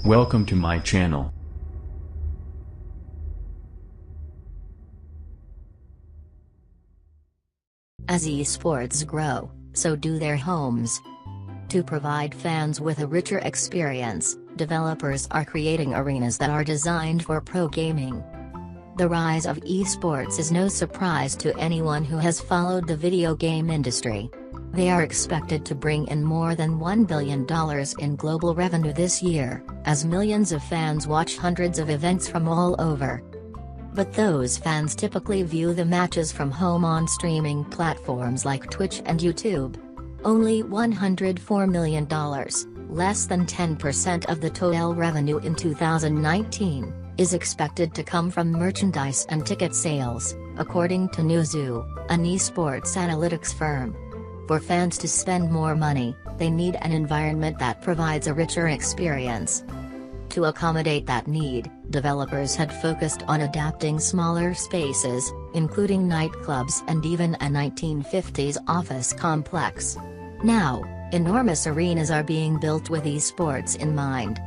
Welcome to my channel. As esports grow, so do their homes. To provide fans with a richer experience, developers are creating arenas that are designed for pro gaming. The rise of esports is no surprise to anyone who has followed the video game industry. They are expected to bring in more than $1 billion in global revenue this year, as millions of fans watch hundreds of events from all over. But those fans typically view the matches from home on streaming platforms like Twitch and YouTube. Only $104 million, less than 10% of the total revenue in 2019, is expected to come from merchandise and ticket sales, according to Newzoo, an esports analytics firm. For fans to spend more money, they need an environment that provides a richer experience. To accommodate that need, developers had focused on adapting smaller spaces, including nightclubs and even a 1950s office complex. Now, enormous arenas are being built with esports in mind.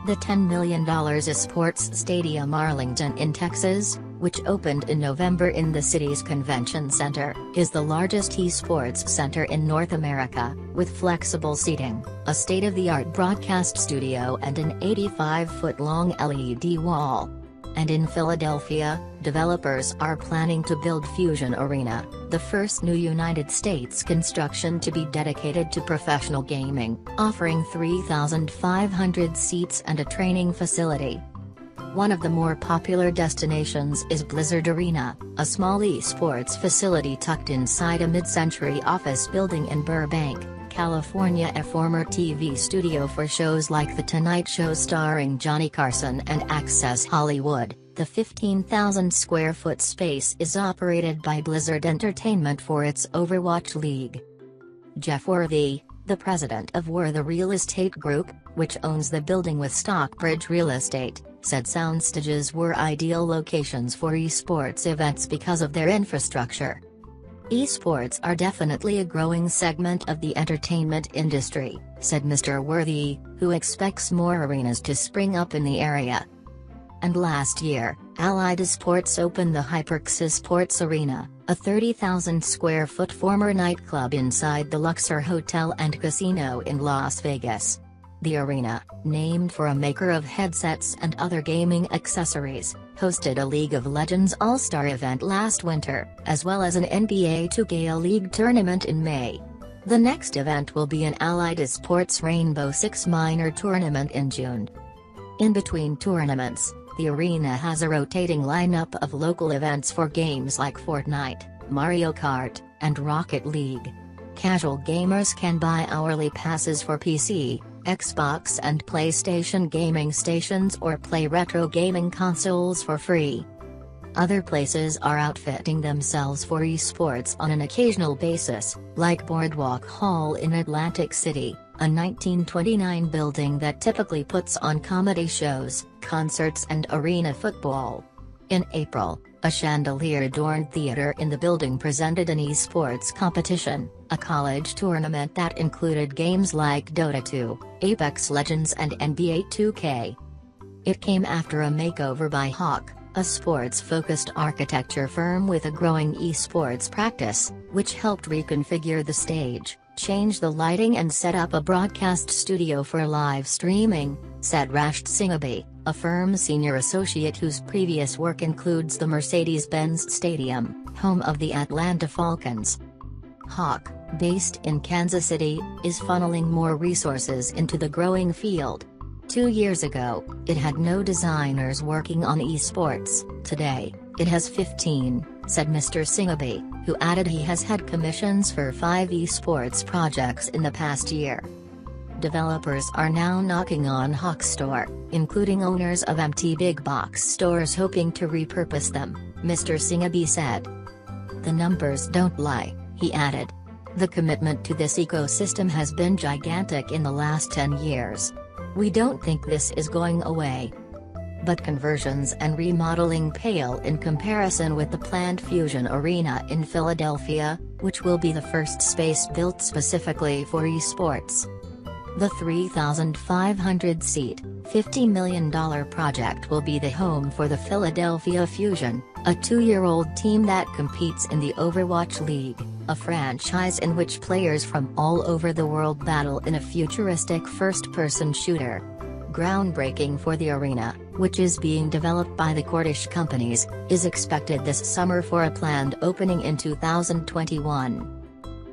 The $10 million esports stadium Arlington in Texas, which opened in November in the city's convention center, is the largest esports center in North America, with flexible seating, a state-of-the-art broadcast studio and an 85-foot-long LED wall. And in Philadelphia, developers are planning to build Fusion Arena, the first new United States construction to be dedicated to professional gaming, offering 3,500 seats and a training facility. One of the more popular destinations is Blizzard Arena, a small esports facility tucked inside a mid-century office building in Burbank, California, a former TV studio for shows like The Tonight Show starring Johnny Carson and Access Hollywood. The 15,000 square foot space is operated by Blizzard Entertainment for its Overwatch League. Jeff Worthy, the president of Worthy Real Estate Group, which owns the building with Stockbridge Real Estate, said soundstages were ideal locations for esports events because of their infrastructure. Esports are definitely a growing segment of the entertainment industry, said Mr. Worthy, who expects more arenas to spring up in the area. And last year, Allied Esports opened the HyperX Sports Arena, a 30,000 square foot former nightclub inside the Luxor Hotel and Casino in Las Vegas. The arena, named for a maker of headsets and other gaming accessories, hosted a League of Legends All-Star event last winter, as well as an NBA 2K League tournament in May. The next event will be an Allied Esports Rainbow Six Minor tournament in June. In between tournaments, the arena has a rotating lineup of local events for games like Fortnite, Mario Kart, and Rocket League. Casual gamers can buy hourly passes for PC, Xbox and PlayStation gaming stations or play retro gaming consoles for free. Other places are outfitting themselves for esports on an occasional basis, like Boardwalk Hall in Atlantic City, a 1929 building that typically puts on comedy shows, concerts and arena football. In April, a chandelier-adorned theater in the building presented an esports competition, a college tournament that included games like Dota 2, Apex Legends and NBA 2K. It came after a makeover by Hawk, a sports-focused architecture firm with a growing esports practice, which helped reconfigure the stage, change the lighting and set up a broadcast studio for live streaming, said Rashed Singabi, a firm senior associate whose previous work includes the Mercedes-Benz Stadium, home of the Atlanta Falcons. Hawk, based in Kansas City, is funneling more resources into the growing field. 2 years ago, it had no designers working on esports. Today, it has 15, said Mr. Singabi, who added he has had commissions for 5 esports projects in the past year. Developers are now knocking on Hawk's store, including owners of empty big box stores hoping to repurpose them, Mr. Singabi said. The numbers don't lie, he added. The commitment to this ecosystem has been gigantic in the last 10 years. We don't think this is going away. But conversions and remodeling pale in comparison with the planned Fusion Arena in Philadelphia, which will be the first space built specifically for esports. The 3,500-seat, $50 million project will be the home for the Philadelphia Fusion, a 2-year-old team that competes in the Overwatch League, a franchise in which players from all over the world battle in a futuristic first-person shooter. Groundbreaking for the arena, which is being developed by the Cordish companies, is expected this summer for a planned opening in 2021.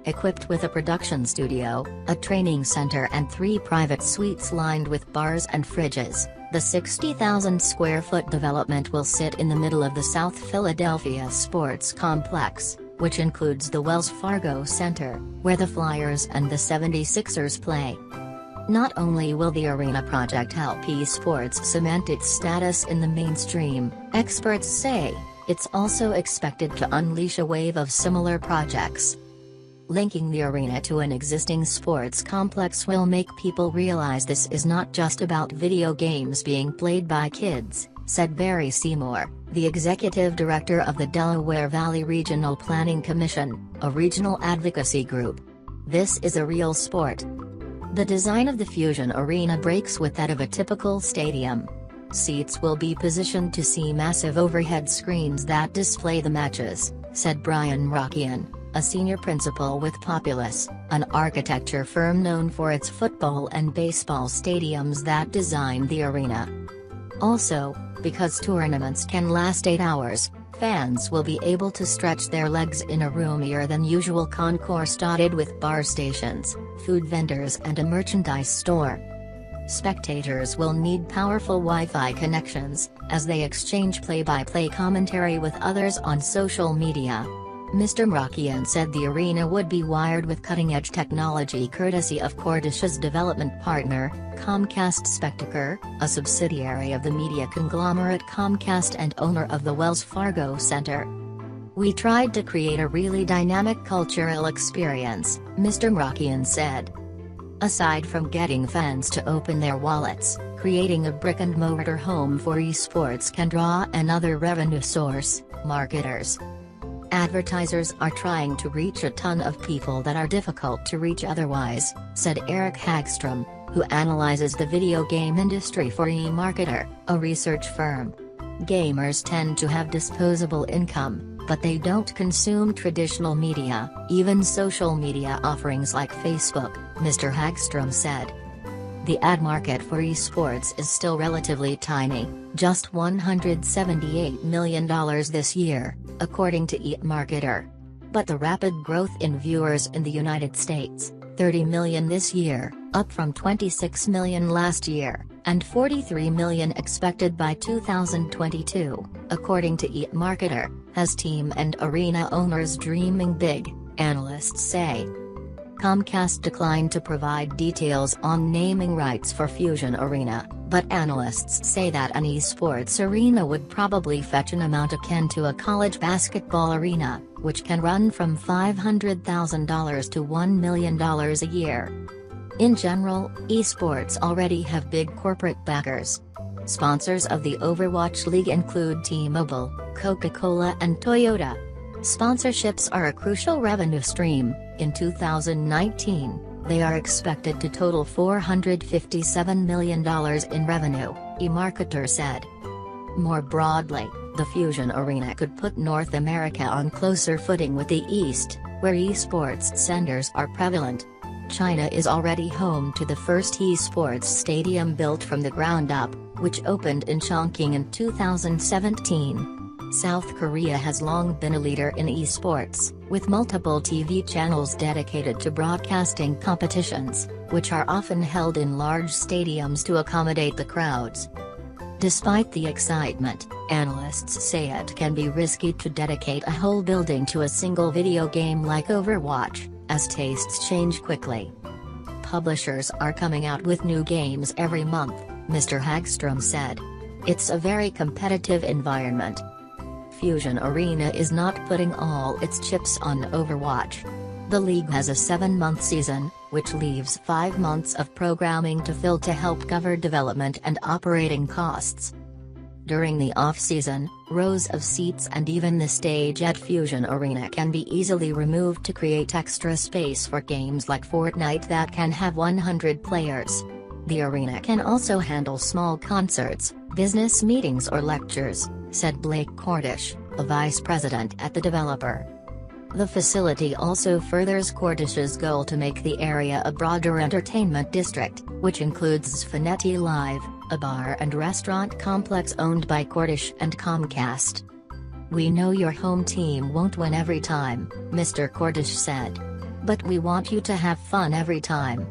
Equipped with a production studio, a training center and 3 private suites lined with bars and fridges, the 60,000-square-foot development will sit in the middle of the South Philadelphia Sports Complex, which includes the Wells Fargo Center, where the Flyers and the 76ers play. Not only will the arena project help esports cement its status in the mainstream, experts say, it's also expected to unleash a wave of similar projects. Linking the arena to an existing sports complex will make people realize this is not just about video games being played by kids, said Barry Seymour, the executive director of the Delaware Valley Regional Planning Commission, a regional advocacy group. This is a real sport. The design of the Fusion Arena breaks with that of a typical stadium. Seats will be positioned to see massive overhead screens that display the matches, said Brian Rockian, a senior principal with Populous, an architecture firm known for its football and baseball stadiums that designed the arena. Also, because tournaments can last 8 hours, fans will be able to stretch their legs in a roomier than usual concourse dotted with bar stations, food vendors and a merchandise store. Spectators will need powerful Wi-Fi connections, as they exchange play-by-play commentary with others on social media. Mr. Mrakian said the arena would be wired with cutting-edge technology courtesy of Cordish's development partner, Comcast Spectacor, a subsidiary of the media conglomerate Comcast and owner of the Wells Fargo Center. We tried to create a really dynamic cultural experience, Mr. Mrakian said. Aside from getting fans to open their wallets, creating a brick-and-mortar home for esports can draw another revenue source, marketers. Advertisers are trying to reach a ton of people that are difficult to reach otherwise, said Eric Hagstrom, who analyzes the video game industry for eMarketer, a research firm. Gamers tend to have disposable income, but they don't consume traditional media, even social media offerings like Facebook, Mr. Hagstrom said. The ad market for esports is still relatively tiny, just $178 million this year, according to eMarketer. But the rapid growth in viewers in the United States, 30 million this year, up from 26 million last year, and 43 million expected by 2022, according to eMarketer, has team and arena owners dreaming big, analysts say. Comcast declined to provide details on naming rights for Fusion Arena, but analysts say that an esports arena would probably fetch an amount akin to a college basketball arena, which can run from $500,000 to $1 million a year. In general, esports already have big corporate backers. Sponsors of the Overwatch League include T-Mobile, Coca-Cola and Toyota. Sponsorships are a crucial revenue stream. In 2019, they are expected to total $457 million in revenue, eMarketer said. More broadly, the Fusion Arena could put North America on closer footing with the East, where esports centers are prevalent. China is already home to the first esports stadium built from the ground up, which opened in Chongqing in 2017. South Korea has long been a leader in esports, with multiple TV channels dedicated to broadcasting competitions, which are often held in large stadiums to accommodate the crowds. Despite the excitement, analysts say it can be risky to dedicate a whole building to a single video game like Overwatch, as tastes change quickly. Publishers are coming out with new games every month, Mr. Hagstrom said. It's a very competitive environment. Fusion Arena is not putting all its chips on Overwatch. The league has a 7-month season, which leaves 5 months of programming to fill to help cover development and operating costs. During the off-season, rows of seats and even the stage at Fusion Arena can be easily removed to create extra space for games like Fortnite that can have 100 players. The arena can also handle small concerts, business meetings or lectures, said Blake Cordish, a vice president at the developer. The facility also furthers Cordish's goal to make the area a broader entertainment district, which includes Xfinity Live, a bar and restaurant complex owned by Cordish and Comcast. "We know your home team won't win every time," Mr. Cordish said. "But we want you to have fun every time.